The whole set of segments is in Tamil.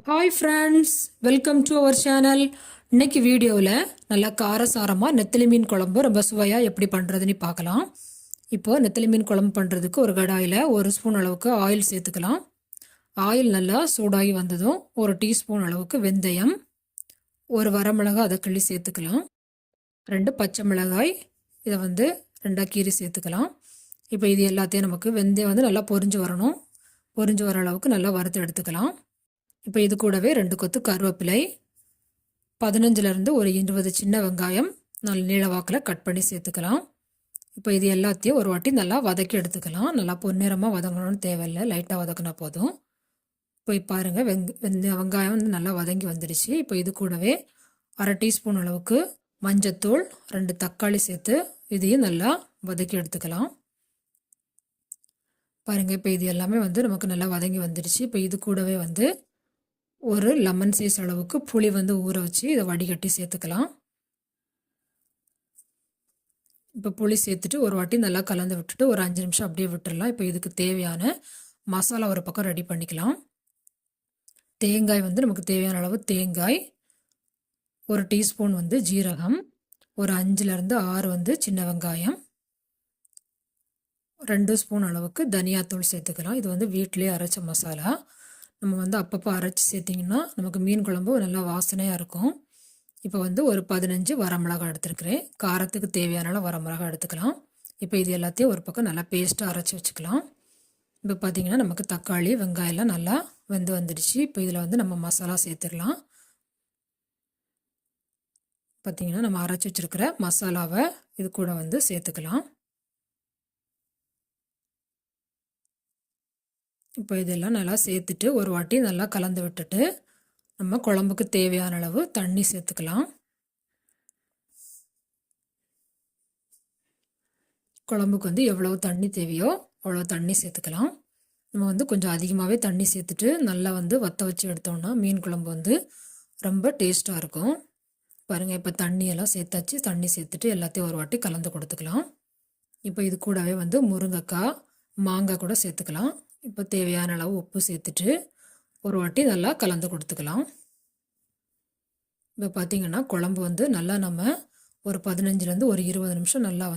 Hi friends, welcome to our channel. இன்னைக்கு வீடியோவில் நல்லா காரசாரமாக நெத்திலி மீன் குழம்பு ரொம்ப சுவையாக எப்படி பண்ணுறதுன்னு பார்க்கலாம். இப்போது நெத்திலி மீன் குழம்பு பண்ணுறதுக்கு ஒரு கடாயில் 1 ஸ்பூன் அளவுக்கு ஆயில் சேர்த்துக்கலாம். ஆயில் நல்லா சூடாகி வந்ததும் 1 டீஸ்பூன் அளவுக்கு வெந்தயம், ஒரு வரமிளகாய் அதை கிள்ளி சேர்த்துக்கலாம். 2 பச்சை மிளகாய் இதை 2 கீரி சேர்த்துக்கலாம். இப்போ இது எல்லாத்தையும் நமக்கு வெந்தயம் நல்லா பொரிஞ்சு வரணும். பொரிஞ்சு வர அளவுக்கு நல்லா வறுத்து எடுத்துக்கலாம். இப்போ இது கூடவே 2 கொத்து கருவேப்பிலை, 15லேருந்து ஒரு 20 சின்ன வெங்காயம் நல்ல நீள வாக்கில் கட் பண்ணி சேர்த்துக்கலாம். இப்போ இது எல்லாத்தையும் ஒரு வாட்டி நல்லா வதக்கி எடுத்துக்கலாம். நல்லா பொன்னிறமாக வதங்கணும்னு தேவையில்லை, லைட்டாக வதக்கினா போதும். இப்போ பாருங்கள் வெங்காயம் நல்லா வதங்கி வந்துடுச்சு. இப்போ இது கூடவே 1/2 டீஸ்பூன் அளவுக்கு மஞ்சத்தூள், 2 தக்காளி சேர்த்து இதையும் நல்லா வதக்கி எடுத்துக்கலாம். பாருங்கள் இப்போ இது எல்லாமே நமக்கு நல்லா வதங்கி வந்துடுச்சு. இப்போ இது கூடவே ஒரு லெமன் சைஸ் அளவுக்கு புளி ஊற வச்சு இதை வடிகட்டி சேர்த்துக்கலாம். இப்போ புளி சேர்த்துட்டு ஒரு வாட்டி நல்லா கலந்து விட்டுட்டு ஒரு 5 நிமிஷம் அப்படியே விட்டுடலாம். இப்போ இதுக்கு தேவையான மசாலா ஒரு பக்கம் ரெடி பண்ணிக்கலாம். தேங்காய் நமக்கு தேவையான அளவு தேங்காய், 1 டீஸ்பூன் ஜீரகம், ஒரு 5லேருந்து 6 சின்ன வெங்காயம், 2 ஸ்பூன் அளவுக்கு தனியாத்தூள் சேர்த்துக்கலாம். இது வீட்டிலே அரைச்ச மசாலா. நம்ம அப்பப்போ அரைச்சி சேர்த்திங்கன்னா நமக்கு மீன் குழம்பு நல்லா வாசனையாக இருக்கும். இப்போ ஒரு 15 வரமிளகாய் எடுத்துருக்கிறேன். காரத்துக்கு தேவையான அளவு வரமிளகாய் எடுத்துக்கலாம். இப்போ இது எல்லாத்தையும் ஒரு பக்கம் நல்லா பேஸ்ட்டாக அரைச்சி வச்சுக்கலாம். இப்போ பார்த்திங்கன்னா நமக்கு தக்காளி வெங்காயம்லாம் நல்லா வந்துடுச்சு. இப்போ இதில் நம்ம மசாலா சேர்த்துக்கலாம். பார்த்திங்கன்னா நம்ம அரைச்சி வச்சுருக்கிற மசாலாவை இது கூட சேர்த்துக்கலாம். இப்போ இதெல்லாம் நல்லா சேர்த்துட்டு ஒரு வாட்டி நல்லா கலந்து விட்டுட்டு நம்ம குழம்புக்கு தேவையான அளவு தண்ணி சேர்த்துக்கலாம். குழம்புக்கு எவ்வளவு தண்ணி தேவையோ அவ்வளோ தண்ணி சேர்த்துக்கலாம். நம்ம கொஞ்சம் அதிகமாகவே தண்ணி சேர்த்துட்டு நல்லா வற்ற வச்சு எடுத்தோம்னா மீன் குழம்பு ரொம்ப டேஸ்ட்டாக இருக்கும். பாருங்கள், இப்போ தண்ணியெல்லாம் சேர்த்தாச்சு. தண்ணி சேர்த்துட்டு எல்லாத்தையும் ஒரு வாட்டி கலந்து கொடுத்துக்கலாம். இப்போ இது கூடவே முருங்கைக்காய், மாங்காய் கூட சேர்த்துக்கலாம். இப்போ தேவையான அளவு உப்பு சேர்த்துட்டு ஒரு வாட்டி நல்லா கலந்து கொடுத்துக்கலாம். இப்போ பார்த்திங்கன்னா குழம்பு நல்லா நம்ம ஒரு 15லேருந்து ஒரு 20 நிமிஷம் நல்லா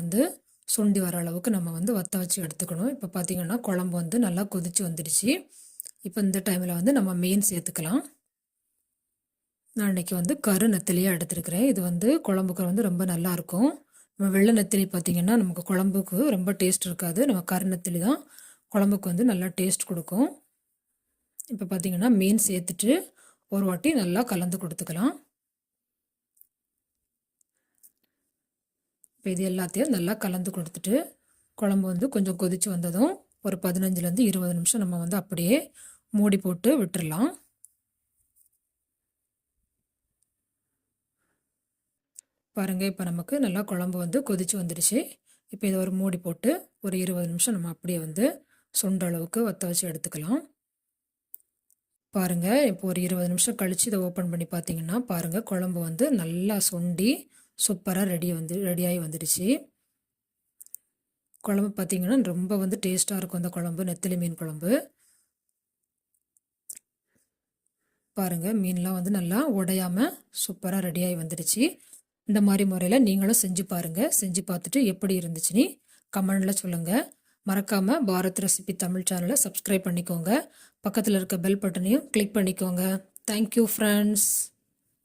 சுண்டி வர அளவுக்கு நம்ம வற்ற வச்சு எடுத்துக்கணும். இப்போ பார்த்திங்கன்னா குழம்பு நல்லா கொதிச்சு வந்துடுச்சு. இப்போ இந்த டைமில் நம்ம மீன் சேர்த்துக்கலாம். நான் இன்றைக்கி கரு நெத்திலியாக எடுத்துருக்கிறேன். இது குழம்புக்கு ரொம்ப நல்லாயிருக்கும். நம்ம வெள்ளை நெத்திலி பார்த்திங்கன்னா நமக்கு குழம்புக்கு ரொம்ப டேஸ்ட் இருக்காது. நம்ம கரு நெத்திலி தான் குழம்புக்கு நல்லா டேஸ்ட் கொடுக்கும். இப்போ பார்த்திங்கன்னா மீன் சேர்த்துட்டு ஒரு வாட்டி நல்லா கலந்து கொடுத்துக்கலாம். இப்போ இது எல்லாத்தையும் நல்லா கலந்து கொடுத்துட்டு குழம்பு கொஞ்சம் கொதிச்சு வந்ததும் ஒரு 15லேருந்து 20 நிமிஷம் நம்ம அப்படியே மூடி போட்டு விட்டுடலாம். பாருங்கள், இப்போ நமக்கு நல்லா குழம்பு கொதிச்சு வந்துடுச்சு. இப்போ இதை ஒரு மூடி போட்டு ஒரு 20 நிமிஷம் நம்ம அப்படியே சுண்ட அளவுக்கு வற்ற வச்சு எடுத்துக்கலாம். பாருங்கள், இப்போ ஒரு 20 நிமிஷம் கழித்து இதை ஓப்பன் பண்ணி பார்த்தீங்கன்னா பாருங்கள், குழம்பு நல்லா சுண்டி சூப்பராக ரெடியாகி வந்துடுச்சு. குழம்பு பார்த்திங்கன்னா ரொம்ப டேஸ்ட்டாக இருக்கும். அந்த குழம்பு நெத்திலி மீன் குழம்பு பாருங்கள், மீன்லாம் நல்லா உடையாமல் சூப்பராக ரெடியாகி வந்துடுச்சு. இந்த மாதிரி முறையில் நீங்களும் செஞ்சு பாருங்கள். செஞ்சு பார்த்துட்டு எப்படி இருந்துச்சுன்னு கமெண்டில் சொல்லுங்கள். மறக்காமல் பாரத் ரெசிபி தமிழ் சேனலை சப்ஸ்கிரைப் பண்ணிக்கோங்க. பக்கத்தில் இருக்க பெல் பட்டனையும் கிளிக் பண்ணிக்கோங்க. Thank you friends.